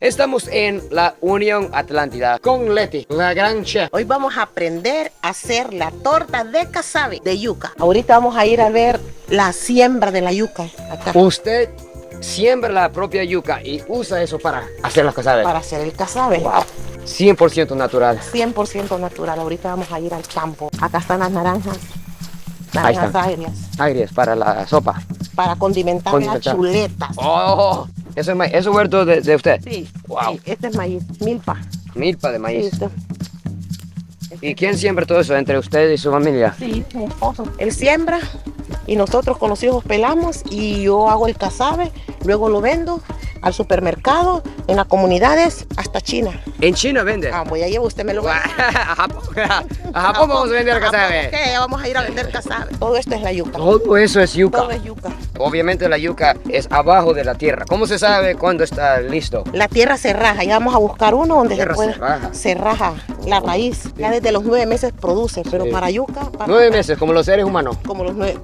Estamos en la Unión Atlántida con Leti, la gran chef. Hoy vamos a aprender a hacer la torta de casabe de yuca. Ahorita vamos a ir a ver la siembra de la yuca acá. Usted siembra la propia yuca y usa eso para hacer las casabe. Para hacer el casabe. Wow. 100% natural. 100% natural. Ahorita vamos a ir al campo. Acá están las naranjas. Ahí Naranjas están. agrias. Agrias para la sopa. Para condimentar las chuletas. Oh, eso es maíz. ¿Eso es huerto de usted? Sí. Wow. Sí, este es maíz. Milpa. Milpa de Sí, maíz. este. ¿Y quién siembra todo eso entre usted y su familia? Sí, mi esposo. Él siembra y nosotros con los hijos pelamos y yo hago el casabe, luego lo vendo al supermercado, en las comunidades, hasta China. ¿En China vende? Ah, voy a llevar, usted me lo va a... A Japón vamos a vender casabe. Ok, vamos a ir a vender casabe. Todo esto es la yuca. Todo eso es yuca. Todo es yuca. Obviamente la yuca es abajo de la tierra. ¿Cómo se sabe cuándo está listo? La tierra se raja, ya vamos a buscar uno donde Tierra se pueda. se raja. Se raja la raíz. Ya desde los 9 meses produce, pero Sí. para yuca... Para 9 meses, como los seres humanos.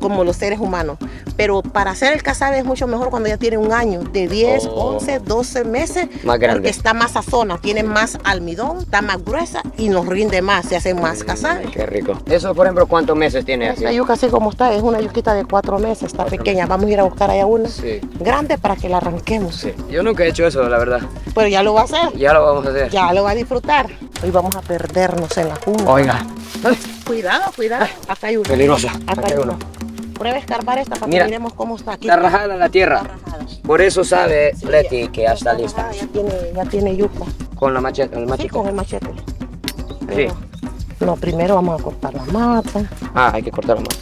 como los seres humanos. Pero para hacer el casabe es mucho mejor cuando ya tiene un año, de 10, Oh. 11, 12 meses. Más grande. Porque está más sazona, tiene más almidón, está más gruesa y nos rinde más, se hace más casabe. Qué rico. Eso, por ejemplo, ¿cuántos meses tiene así? Esta yuca así como está, es una yuquita de 4 meses, está pequeña. Vamos a ir a buscar allá una Sí. grande para que la arranquemos. Sí. Yo nunca he hecho eso, la verdad. Pero ya lo va a hacer, Ya lo vamos a hacer. ya lo va a disfrutar. Hoy vamos a perdernos en la jungla. Oiga. Cuidado, cuidado. Acá hay uno. Peligrosa. Acá hay uno. Prueba a escarbar esta para Mira. que miremos cómo está aquí. Está rajada la tierra. Está rajada. Por eso sabe Sí, Leti que ya está lista. rajada, ya tiene yuca. Con la machete, el Sí, machete. con el machete. Sí. Pero, no, primero vamos a cortar la mata. Ah, hay que cortarlo más.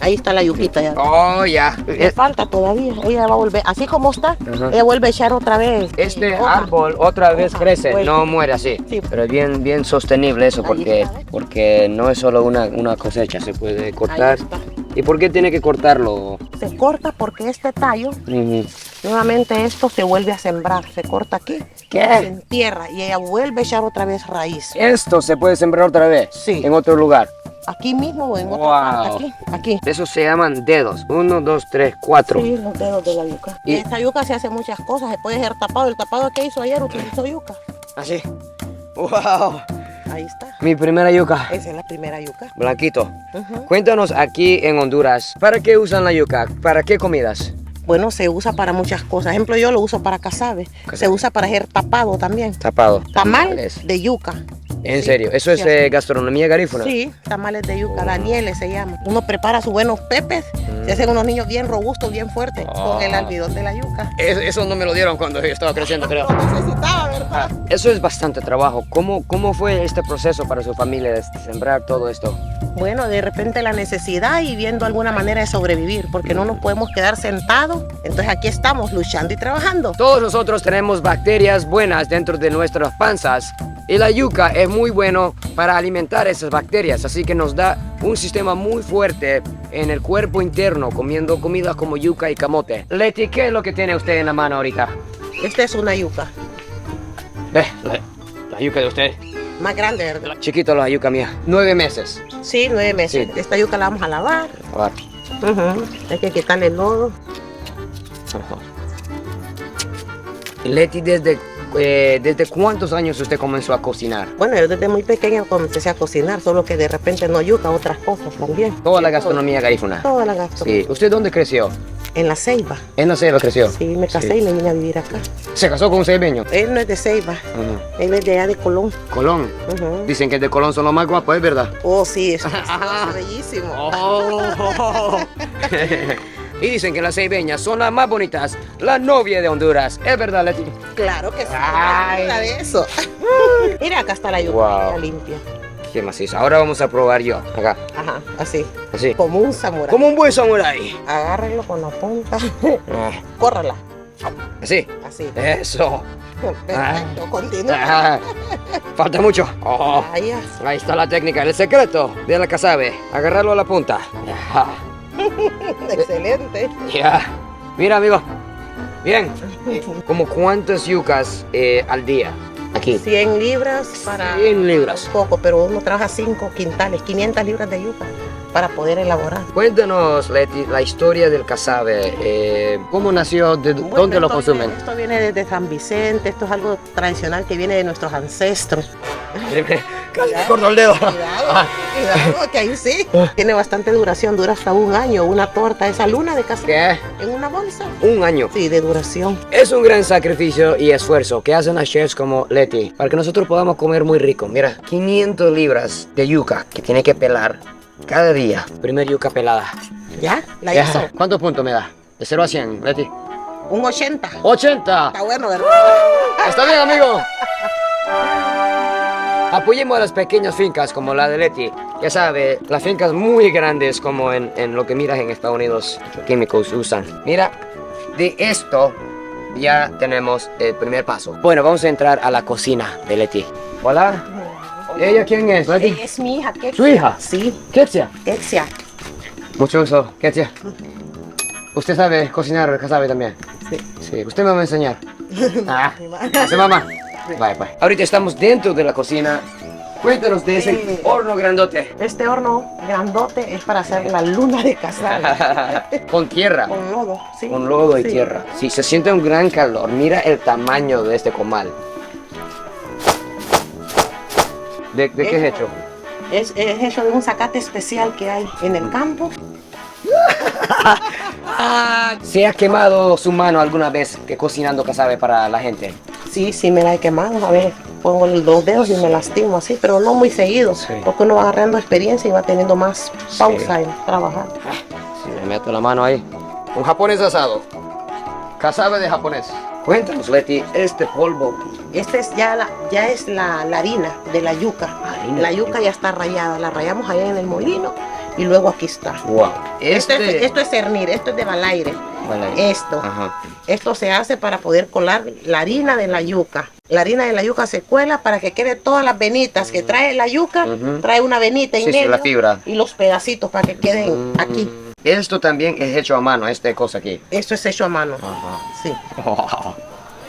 Ahí está la yuquita ya. Oh, ya. Le falta todavía. Ella va a volver, así como está, Ajá. ella vuelve a echar otra vez. Este hoja. árbol otra vez Hoja, crece, vuelve. no muere así. Sí. Pero es bien sostenible eso Ahí está, ¿ves? porque no es solo una cosecha, se puede cortar. Ahí está. ¿Y por qué tiene que cortarlo? Se corta porque este tallo, Ujú. nuevamente esto se vuelve a sembrar. Se corta aquí, ¿Qué? se entierra y ella vuelve a echar otra vez raíz. Esto se puede sembrar otra vez Sí. en otro lugar. Aquí mismo o en otra Wow. parte, aquí. Esos se llaman dedos. 1, 2, 3, 4. Sí, los dedos de la yuca. Y- Esta yuca se hace muchas cosas, se puede hacer tapado. El tapado que hizo ayer utilizó yuca. Así. ¡Wow! Ahí está. Mi primera yuca. Esa es la primera yuca. Blanquito. Ujú. Cuéntanos aquí en Honduras, ¿para qué usan la yuca? ¿Para qué comidas? Bueno, se usa para muchas cosas. Ejemplo, yo lo uso para casabe. Casabe. Se usa para hacer tapado también. Tapado. Tamal Tamales. de yuca. En Sí, serio, eso es sí, así. gastronomía garífuna. Sí, tamales de yuca, Oh. danieles se llama. Uno prepara sus buenos pepes, se hacen unos niños bien robustos, bien fuertes, Oh. con el almidón de la yuca. Eso no me lo dieron cuando yo estaba creciendo, creo. Lo necesitaba, ¿verdad? Eso es bastante trabajo. ¿Cómo fue este proceso para su familia de sembrar todo esto? Bueno, de repente la necesidad y viendo alguna manera de sobrevivir, porque no nos podemos quedar sentados. Entonces aquí estamos luchando y trabajando. Todos nosotros tenemos bacterias buenas dentro de nuestras panzas y la yuca es muy bueno para alimentar esas bacterias, así que nos da un sistema muy fuerte en el cuerpo interno comiendo comidas como yuca y camote. Leti, ¿qué es lo que tiene usted en la mano ahorita? Esta es una yuca, La yuca de usted. más grande, ¿verdad? Chiquito la yuca mía. 9 meses. Sí, 9 meses. Sí. Esta yuca la vamos a lavar. A ver. Ujú. Hay que quitarle el lodo. Leti, ¿desde cuántos años usted comenzó a cocinar? Bueno, yo desde muy pequeña comencé a cocinar, solo que de repente no yuca, otras cosas también. Toda la gastronomía garífuna. Toda la gastronomía. Sí. ¿Usted dónde creció? En la Ceiba. En la Ceiba creció. Sí, me casé Sí. y me vine a vivir acá. ¿Se casó con un ceibeño? Él no es de Ceiba, Ajá. él es de allá de Colón. Colón. Ujú. Dicen que de Colón son los más guapos, ¿es verdad? Oh, sí, es bellísimo. Oh. Y dicen que las ceibeñas son las más bonitas, la novia de Honduras. ¿Es verdad, Leti? Claro que sí, Ay. nada de eso. Mira, acá está la yuca, Wow. ya limpia. Qué macizo. Ahora vamos a probar yo. Acá. Ajá, así, Así. como un samurái. Como un buen samurái. Agárrenlo con la punta. Ah, Córrala, Así. así. Eso. Perfecto, continúa. Ah, falta mucho. Oh. Ahí, Ahí está la técnica, el secreto de la casabe. Agarrarlo a la punta. Ya. excelente. Ya. Mira, amigo. Bien. ¿Como cuántas yucas al día? Aquí. 100 libras para... 100 libras. Poco, pero uno trabaja 5 quintales, 500 libras de yuca. para poder elaborar. Cuéntanos, Leti, la historia del casabe. ¿Cómo nació? ¿Dónde lo consumen? Esto viene desde San Vicente, esto es algo tradicional que viene de nuestros ancestros. Casi me corto el dedo. Cuidado, que ahí sí. Tiene bastante duración, dura hasta un año. Una torta, esa luna de casabe. ¿Qué? En una bolsa. Un año. Sí, de duración. Es un gran sacrificio y esfuerzo que hacen las chefs como Leti para que nosotros podamos comer muy rico. Mira, 500 libras de yuca que tiene que pelar cada día. Primer yuca pelada. ¿Ya? ¿La hizo? ¿Cuántos puntos me da? De 0 a 100, Leti. Un 80. ¡80! Está bueno, ¿verdad? ¡Está bien, amigo! Apoyemos a las pequeñas fincas como la de Leti. Ya sabe, las fincas muy grandes como en lo que miras en Estados Unidos, los químicos usan. Mira, de esto ya tenemos el primer paso. Bueno, vamos a entrar a la cocina de Leti. Hola. ¿Ella quién es, Leti? Es mi hija, Ketsia. ¿Su hija? Sí, Ketsia. Ketsia. Mucho gusto, Ketsia. ¿Usted sabe cocinar casabe también? Sí. Sí, usted me va a enseñar. Ah, ¿sí, mamá? Vaya, pues. Ahorita estamos dentro de la cocina. Cuéntanos de ese horno grandote. Este horno grandote es para hacer la luna de casabe. Con tierra. Con lodo, sí. Con lodo y Sí. tierra. Sí, se siente un gran calor. Mira el tamaño de este comal. ¿De qué es hecho? Es hecho de un zacate especial que hay en el campo. ¿Se ha quemado su mano alguna vez que cocinando casabe para la gente? Sí, sí me la he quemado. A ver, pongo los dedos y me lastimo así, pero no muy seguido. Sí. Porque uno va agarrando experiencia y va teniendo más pausa Sí. en trabajar. Si me meto la mano ahí. Un japonés asado. Casabe de japonés. Cuéntanos, Leti, este polvo. Esta es ya es la harina de la yuca. Harina La de yuca yuca. ya está rallada. La rallamos allá en el molino y luego aquí está. Wow. Esto es cernir, esto es de balaire. Vale. Esto. Ajá. Esto se hace para poder colar la harina de la yuca. La harina de la yuca se cuela para que quede todas las venitas que trae la yuca. Ujú. Trae una venita en Sí, sí, medio la fibra. y los pedacitos para que queden aquí. Esto también es hecho a mano, esta cosa aquí. Esto es hecho a mano. Ajá. Sí, Wow.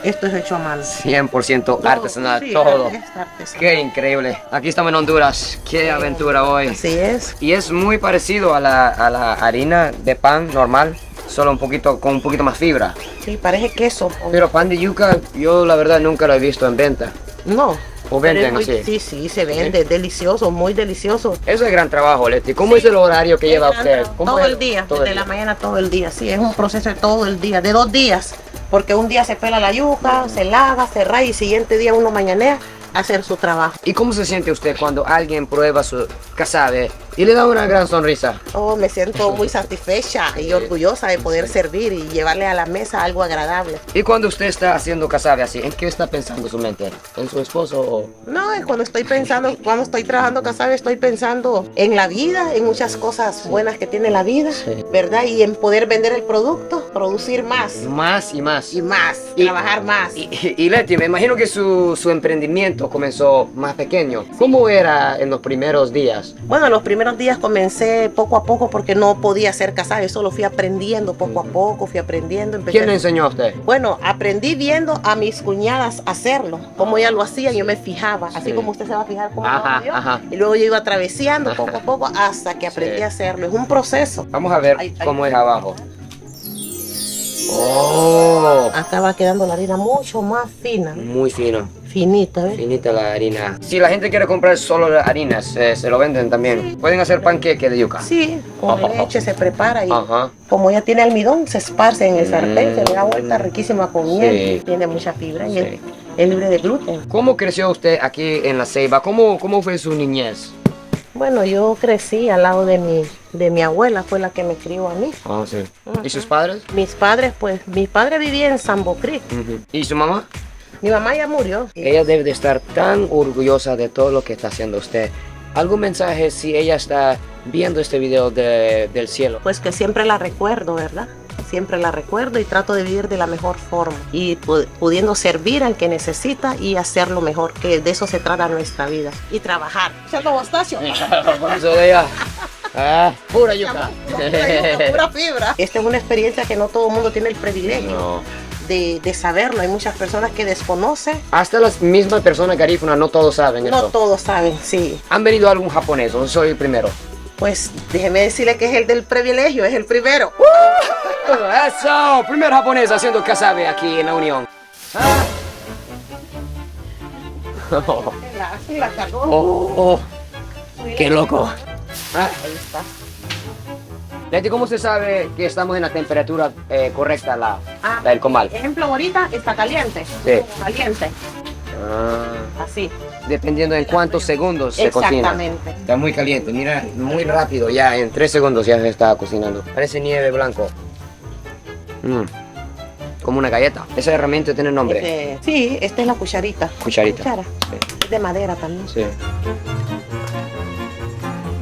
esto es hecho a mano. 100% artesanal, Sí, todo. es artesanal. Qué increíble. Aquí estamos en Honduras. Qué aventura hoy. Así es. Y es muy parecido a la harina de pan normal, solo con un poquito más fibra. Sí, parece queso. Pero pan de yuca, yo la verdad nunca lo he visto en venta. No. ¿O pero venden es muy- así? Sí, sí, se vende. Es delicioso, muy delicioso. Eso es gran trabajo, Leti. ¿Cómo es el horario que lleva usted? ¿Cómo Todo es? el día, Todo el desde la día. mañana todo el día. Sí, es un proceso de todo el día, de 2 días. Porque un día se pela la yuca, se lava, se raya y siguiente día uno mañanea a hacer su trabajo. ¿Y cómo se siente usted cuando alguien prueba su casabe y le da una gran sonrisa? Oh, me siento muy satisfecha y orgullosa de poder servir y llevarle a la mesa algo agradable. ¿Y cuando usted está haciendo casabe así, en qué está pensando su mente? ¿En su esposo o...? No, es cuando estoy pensando, cuando estoy trabajando casabe, estoy pensando en la vida, en muchas cosas buenas que tiene la vida, Sí. ¿verdad? Y en poder vender el producto, producir más Más y más. y más, Y- trabajar más. Y Leti, me imagino que su emprendimiento comenzó más pequeño. ¿Cómo era en los primeros días? Bueno, los primeros días comencé poco a poco porque no podía hacer casabe, solo fui aprendiendo poco a poco, fui aprendiendo. Empecé ¿Quién le enseñó a usted? Bueno, aprendí viendo a mis cuñadas hacerlo, cómo ellas lo hacían, yo me fijaba, así Sí. como usted se va a fijar cómo lo Ajá, hago yo, ajá. y luego yo iba atravesando poco a poco hasta que aprendí Sí. a hacerlo. Es un proceso. Vamos a ver Ay, ay. cómo es abajo. ¡Oh! Acá va quedando la harina mucho más fina, Muy fino. finita, ¿ves? Finita la harina. Si la gente quiere comprar solo la harina, se lo venden también. Pueden hacer panqueque de yuca. Sí, con leche se prepara y Ajá. como ya tiene almidón, se esparce en el sartén, se le da vuelta riquísima con Sí. miel, tiene mucha fibra y Sí. es libre de gluten. ¿Cómo creció usted aquí en La Ceiba? ¿Cómo fue su niñez? Bueno, yo crecí al lado de mi abuela, fue la que me crió a mí. Ah, sí. ¿Y sus padres? Mis padres, pues, mi padre vivía en Sambo Creek. ¿Y su mamá? Mi mamá ya murió. Ella debe de estar tan orgullosa de todo lo que está haciendo usted. ¿Algún mensaje si ella está viendo este video del cielo? Pues que siempre la recuerdo, ¿verdad? Siempre la recuerdo y trato de vivir de la mejor forma y pudiendo servir al que necesita y hacerlo mejor, que de eso se trata nuestra vida. Y trabajar. Por eso de ella. Ah, pura yuca. Pura fibra. Esta es una experiencia que no todo el mundo tiene el privilegio No. de saberlo. Hay muchas personas que desconocen. Hasta las mismas personas garífunas no todos saben No esto. todos saben, sí. ¿Han venido algún japonés o soy el primero? Pues déjeme decirle que es el del privilegio, es el primero. ¡Eso! Primer japonés haciendo casabe aquí en la Unión. Ah. La cagó. Oh, ¡qué loco! Ah. Ahí está. Leti, ¿cómo se sabe que estamos en la temperatura correcta, la del comal? Ejemplo, ahorita está caliente. Sí. Caliente. Ah, Así. dependiendo en cuántos segundos se cocina. Exactamente. Está muy caliente, mira, muy rápido, ya en 3 segundos ya se está cocinando. Parece nieve blanco. Como una galleta. Esa herramienta tiene nombre. Sí, esta es la cucharita. Cucharita. Cuchara. Sí. Es de madera también. Sí.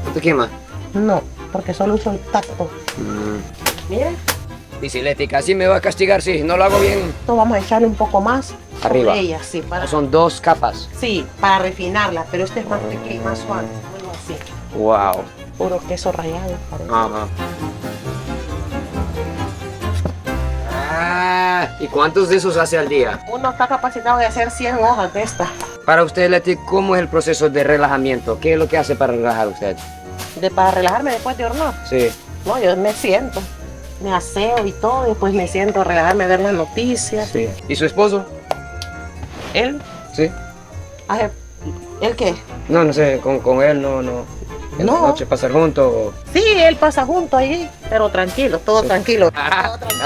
¿No te quema? No, porque solo uso el tacto. Mira, Dice Leti, casi me va a castigar si no lo hago bien. esto vamos a echarle un poco más. Arriba. sobre ella, sí, Son 2 capas. sí, para refinarla, pero este es más pequeño, más suave. Bueno, así. Wow. Puro queso rallado, parece. Ajá. ¿Y cuántos de esos hace al día? Uno está capacitado de hacer 100 hojas de esta. Para usted, Leti, ¿cómo es el proceso de relajamiento? ¿Qué es lo que hace para relajar usted? Para relajarme después de hornear. Sí. No, yo me siento, me aseo y todo, y después me siento a relajarme, a ver las noticias. Sí. ¿Y su esposo? Él, Sí. hace- ¿él qué? No, no sé, con él no. En la No. noche pasar juntos. Sí, él pasa junto allí, pero tranquilo, todo tranquilo. Todo tranquilo.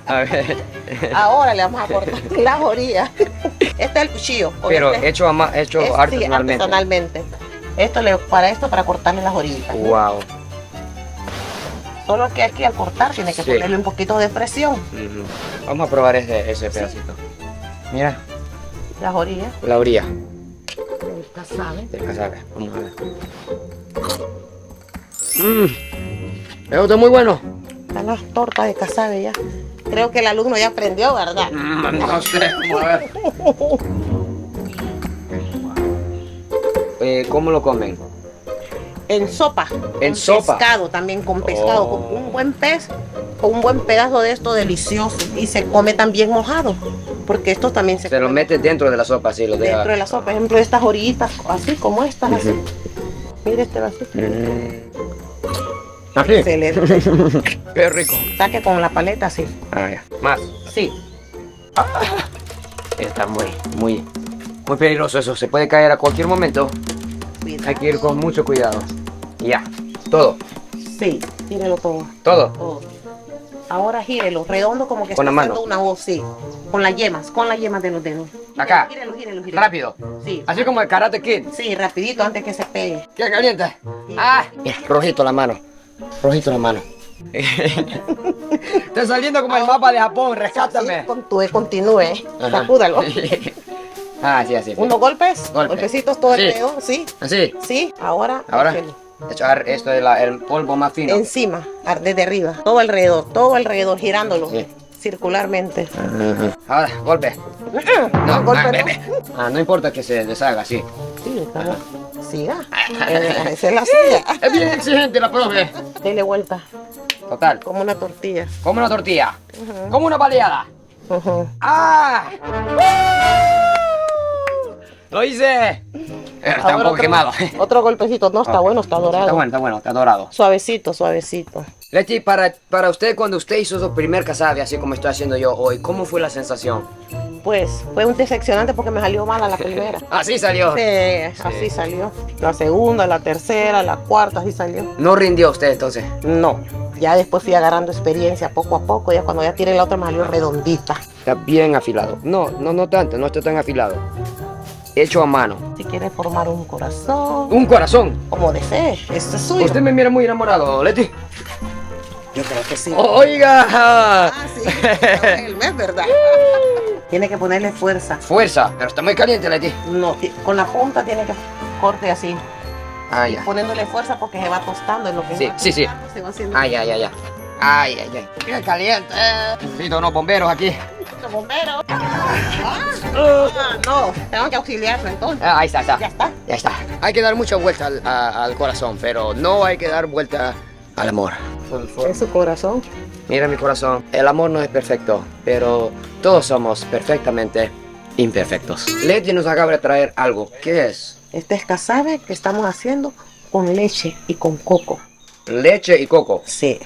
A ver. Ahora le vamos a cortar las orillas. Este es el cuchillo. Pero este hecho sí, artesanalmente. artesanalmente. Para cortarle las orillas. Wow. Solo que aquí al cortar tiene que Sí. ponerle un poquito de presión. Ujú. Vamos a probar ese pedacito. Mira, Las orillas. la orilla Ya saben. del casabe. Vamos a ver. Eso está muy bueno. Están las tortas de casabe ya. Creo que el alumno ya aprendió, ¿verdad? No sé, vamos a ver. ¿Cómo lo comen? En sopa. En con sopa. Pescado también, con pescado. Oh. Con un buen pez, con un buen pedazo de esto delicioso. Y se come también mojado. Porque esto también se Se lo come mete dentro de la sopa, así lo deja. dentro de la sopa. Por ejemplo, estas orillitas, así como estas, así. Mire este vasito. Así. Excelente. Qué rico. Saque con la paleta así. Ah, ya. Más. Sí. Está muy peligroso eso. Se puede caer a cualquier momento. Hay que ir con mucho cuidado. Ya. Todo. Sí, tírelo todo. Todo. Todo. Ahora gírelo, redondo como que Con la está mano. haciendo una voz, sí. Con las yemas de los dedos. Acá. Gírelo. Rápido. Sí. Así como el Karate Kid. Sí, rapidito antes que se pegue. ¿Qué caliente? Ah. Mira, rojito la mano. Rojito la mano. Está saliendo como el mapa de Japón. Rescátame. Sí, continúe. Ajá. Sacúdalo. Ah, sí, así. Unos golpes, Golpe. golpecitos todo Sí. alrededor, sí. Así. Sí, ahora. Ahora. échelo. Echar esto de el polvo más fino. Encima, desde arriba, todo alrededor, girándolo Sí. circularmente. Ahora, golpe. No, golpe no. bebé. No importa que se deshaga, sí. Sí, estamos. Siga. Esa es la silla. Es bien exigente la profe. Dele vuelta, Total. como una tortilla. Como una tortilla. Como una baleada. Ujú. ¡Ah! ¡Lo hice! Está un Ahora poco quemado. Otro golpecito. No, está Ok. bueno, está dorado. Está bueno, está dorado. Suavecito, suavecito. Leti, para usted, cuando usted hizo su primer casabe, así como estoy haciendo yo hoy, ¿cómo fue la sensación? Pues fue un decepcionante porque me salió mala la primera. Así salió. Sí, así salió. La segunda, la tercera, la cuarta, así salió. ¿No rindió usted entonces? No, ya después fui agarrando experiencia poco a poco. Ya cuando ya tiré la otra me salió redondita. Está bien afilado. No tanto, no está tan afilado. Hecho a mano. Si quieres formar un corazón, Un corazón. como desee, esto es suyo. Usted me mira muy enamorado, Leti. Yo creo que sí. Oiga. Ah, sí. El mes, ¿verdad? Tiene que ponerle fuerza. Fuerza, pero está muy caliente, Leti. No, con la punta tiene que corte así. Ah, ya. Poniéndole fuerza porque se va tostando en lo que Sí, va sí, sí. tostando, se va haciendo. Ay. Ay. Qué caliente. Necesito unos bomberos aquí. Los bomberos. No, tengo que auxiliarlo entonces. Ahí está. Ya está. Ya está. Hay que dar mucha vuelta al corazón, pero no hay que dar vuelta al amor. Es su corazón. Mira mi corazón, el amor no es perfecto, pero todos somos perfectamente imperfectos. Leti nos acaba de traer algo. ¿Qué es? Este es casabe que estamos haciendo con leche y con coco. Leche y coco. Sí.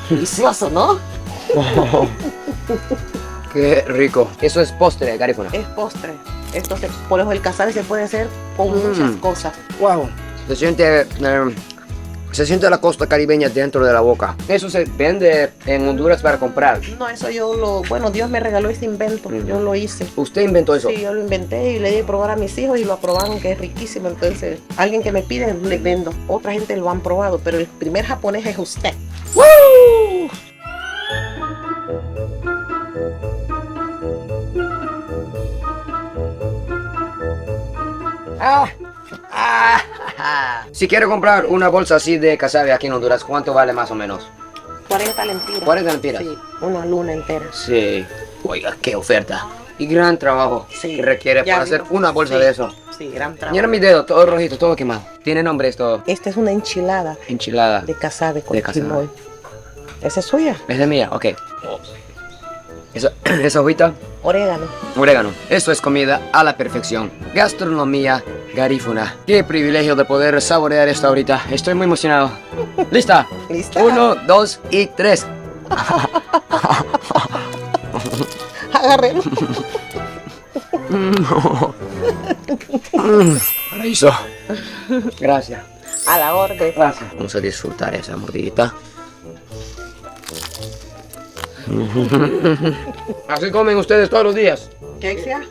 Delicioso, ¿no? Qué rico. Eso es postre, garífuna. Es postre. Por eso el casabe se puede hacer con muchas cosas. Wow. Se siente la costa caribeña dentro de la boca. Eso se vende en Honduras para comprar. No, eso bueno, Dios me regaló este invento, yo lo hice. ¿Usted inventó eso? Sí, yo lo inventé y le di a probar a mis hijos y lo aprobaron, que es riquísimo. Entonces, alguien que me pide, le vendo. Otra gente lo han probado, pero el primer japonés es usted. ¡Woo! Si quiero comprar una bolsa así de casabe aquí en Honduras, ¿cuánto vale más o menos? 40 lempiras. 40 lempiras. Sí, una luna entera. Sí. Oiga, qué oferta. Y gran trabajo Sí. que requiere Ya para hacer vimos. una bolsa Sí. de eso. Sí, gran trabajo. Mira mi dedo, todo rojito, todo quemado. Tiene nombre esto. Esta es una enchilada Enchilada. de casabe con De casabe. chimoy. ¿Esa es suya? Es de mía, ok. Esa hojita, Orégano. orégano. Eso es comida a la perfección. Gastronomía garífuna. Qué privilegio de poder saborear esto ahorita. Estoy muy emocionado. ¿Lista? ¿Lista? 1, 2 y 3. Agárrelo. Paraíso. Gracias. A la orden. Gracias. Vamos a disfrutar esa mordidita. Así comen ustedes todos los días. ¿Qué sea?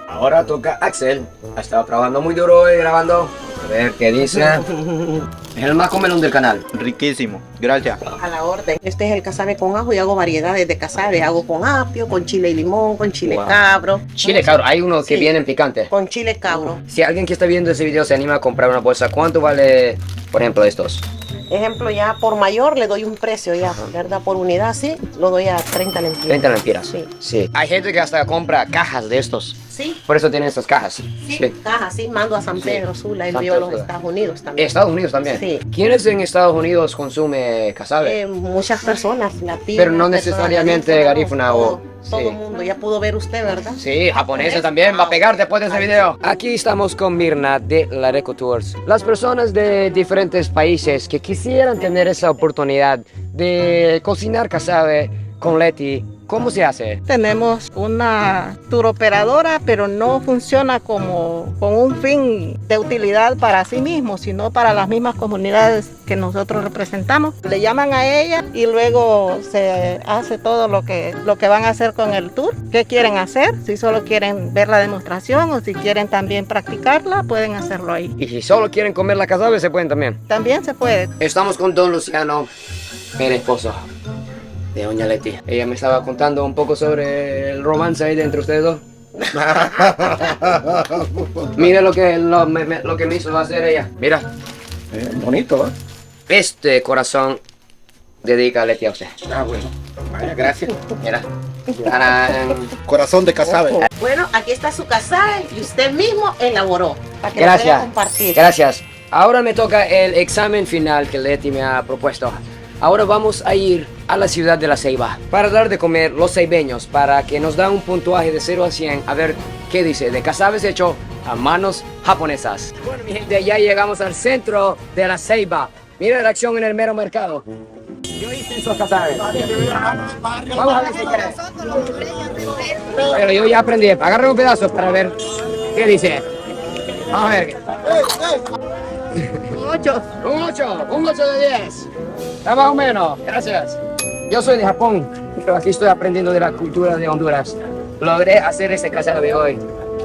Ahora toca Axel. Ha estado trabajando muy duro y grabando. A ver qué dice. Es el más comelón del canal. Riquísimo, gracias. A la orden. Este es el casabe con ajo y hago variedades de casabe. Hago con apio, con chile y limón, con chile Wow. cabro. Chile cabro, hay unos que Sí. vienen picantes. Con chile cabro. Si alguien que está viendo ese video se anima a comprar una bolsa, ¿cuánto vale, por ejemplo, estos? Ejemplo, ya por mayor le doy un precio ya, ¿verdad? Por unidad, sí, lo doy a 30 lempiras. 30 lempiras. Sí. Sí. Hay gente que hasta compra cajas de estos. Sí, Por eso tienen estas cajas. sí, caja, sí, mando a San Pedro Sula, envío a los Pedro Sula. Estados Unidos también. Estados Unidos también. Sí. ¿Quiénes en Estados Unidos consume casabe? Muchas personas latinas. Pero no personas necesariamente de garífuna o- Todo sí. el mundo, ya pudo ver usted, ¿verdad? Sí, japonesa también va a pegar después de ese video. Aquí estamos con Mirna de Lareco Tours. Las personas de diferentes países que quisieran tener esa oportunidad de cocinar casabe con Leti, ¿cómo se hace? Tenemos una tour operadora, pero no funciona como con un fin de utilidad para sí mismo, sino para las mismas comunidades que nosotros representamos. Le llaman a ella y luego se hace todo lo que van a hacer con el tour. ¿Qué quieren hacer? Si solo quieren ver la demostración o si quieren también practicarla, pueden hacerlo ahí. Y si solo quieren comer la casabe, se pueden también. También se puede. Estamos con Don Luciano, el esposo de Doña Leti. Ella me estaba contando un poco sobre el romance ahí de entre ustedes dos. Mira lo que me hizo hacer ella. Mira, Bonito, ¿eh? este corazón dedica a Leti a usted. Ah, bueno. Vaya, gracias. Mira. ¡Tarán! Corazón de casabe. Bueno, aquí está su casabe y usted mismo elaboró. Para que lo pueda Gracias. compartir. Gracias. Ahora me toca el examen final que Leti me ha propuesto. Ahora vamos a ir a la ciudad de La Ceiba para dar de comer los ceibeños, para que nos da un puntuaje de 0 a 100 a ver qué dice de casabes hecho a manos japonesas. Bueno, mi gente, ya llegamos al centro de La Ceiba. Mira la acción en el mero mercado. Yo hice esos casabes. Vamos a ver si quieres. Pero yo ya aprendí. Agarra un pedazo para ver qué dice. Vamos a ver. Un 8. Un 8 de 10. Está más o menos, gracias. Yo soy de Japón, pero aquí estoy aprendiendo de la cultura de Honduras. Logré hacer este casabe hoy.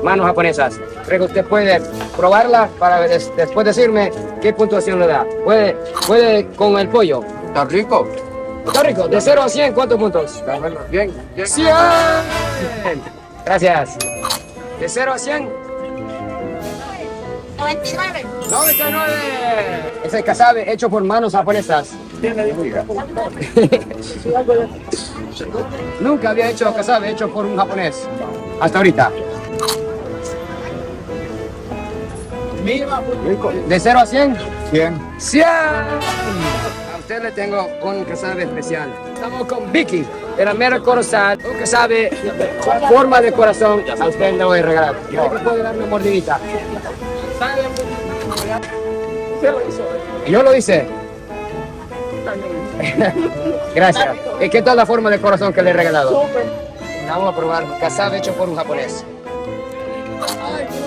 Manos japonesas. Creo que usted puede probarla para después decirme qué puntuación le da. Puede con el pollo. Está rico. Está rico. De 0 a 100, ¿cuántos puntos? Está bueno. Bien. 100. Gracias. De 0 a 100. 99. Es el casabe hecho por manos japonesas. Nunca había hecho casabe hecho por un japonés. Hasta ahorita. De 0 a 100. 100. 100. A usted le tengo un casabe especial. Estamos con Vicky. de la mera corazón, un casabe, forma de corazón, a usted le voy a regalar. Creo que puede darme una mordidita. Yo lo hice. Gracias. ¿Y qué tal la forma de corazón que le he regalado? Vamos a probar casabe hecho por un japonés.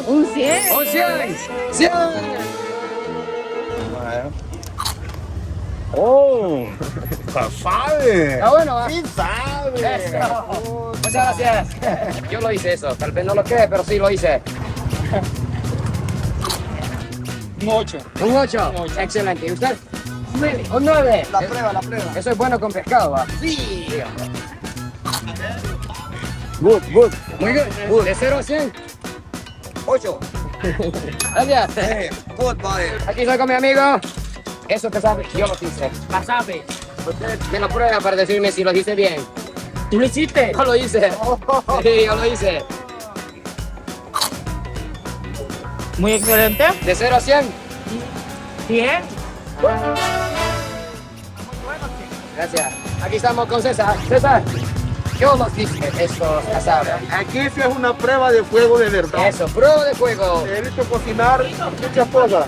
Un 100. ¡Un 100! ¡100! ¡Oh! ¡Sabe! Está bueno, ¿va? ¡Sí sabe! Eso. Muchas gracias. Yo lo hice eso. Tal vez no lo cree, pero sí lo hice. Un 8. Un 8. Excelente. ¿Y usted? Un 9. La prueba, la prueba. Eso es bueno con pescado, ¿va? Sí. Good, good. Muy good. De 0 a 100. 8. Gracias. Good, buddy. Aquí estoy con mi amigo. Eso que sabe, yo lo hice. Casabe. Usted me lo prueba para decirme si lo hice bien. ¿Tú lo hiciste? Yo lo hice. Sí, yo lo hice. Muy excelente. De 0 a 100. 100. Gracias. Aquí estamos con César. César, yo los hice estos casabe. Aquí sí es una prueba de fuego de verdad. Eso, prueba de fuego. He visto cocinar muchas cosas.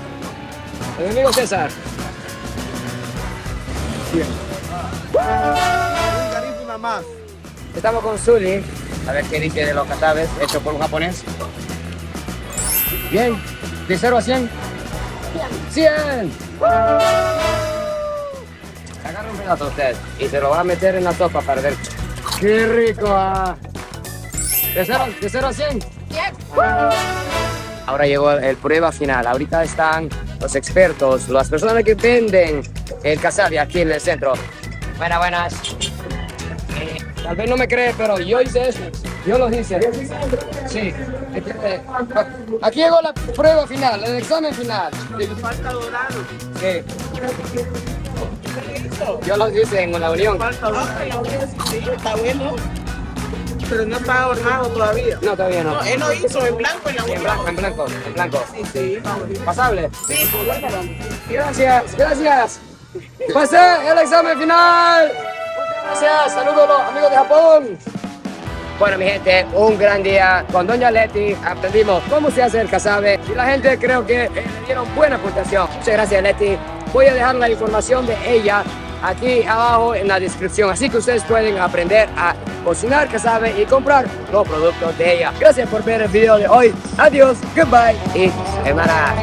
Mi amigo César. Una más. Estamos con Zully. A ver qué dice de los casabes hecho por un japonés. Bien. De 0 a 100. 100. Agarra un pedazo usted y se lo va a meter en la sopa para ver. ¡Qué rico! ¿De 0 a 100? Ahora llegó el prueba final. Ahorita están los expertos, las personas que venden el casabe aquí en el centro. Buenas. Tal vez no me cree, pero yo hice eso. Yo lo hice. Sí. Aquí llegó la prueba final, el examen final. Falta dorado. Sí. Yo lo hice en la unión. Falta dorado. Sí, está bueno. Pero no está adornado todavía. No, todavía no. No, él lo hizo en blanco en la En unión. blanco. Sí. ¿Pasable? Sí, Gracias. Pasé el examen final. Muchas gracias. Saludos a los amigos de Japón. Bueno, mi gente, un gran día con Doña Leti. Aprendimos cómo se hace el casabe y la gente creo que le dieron buena puntuación. Muchas gracias, Leti. Voy a dejar la información de ella aquí abajo en la descripción, así que ustedes pueden aprender a cocinar casabe y comprar los productos de ella. Gracias por ver el video de hoy. Adiós, goodbye y semana.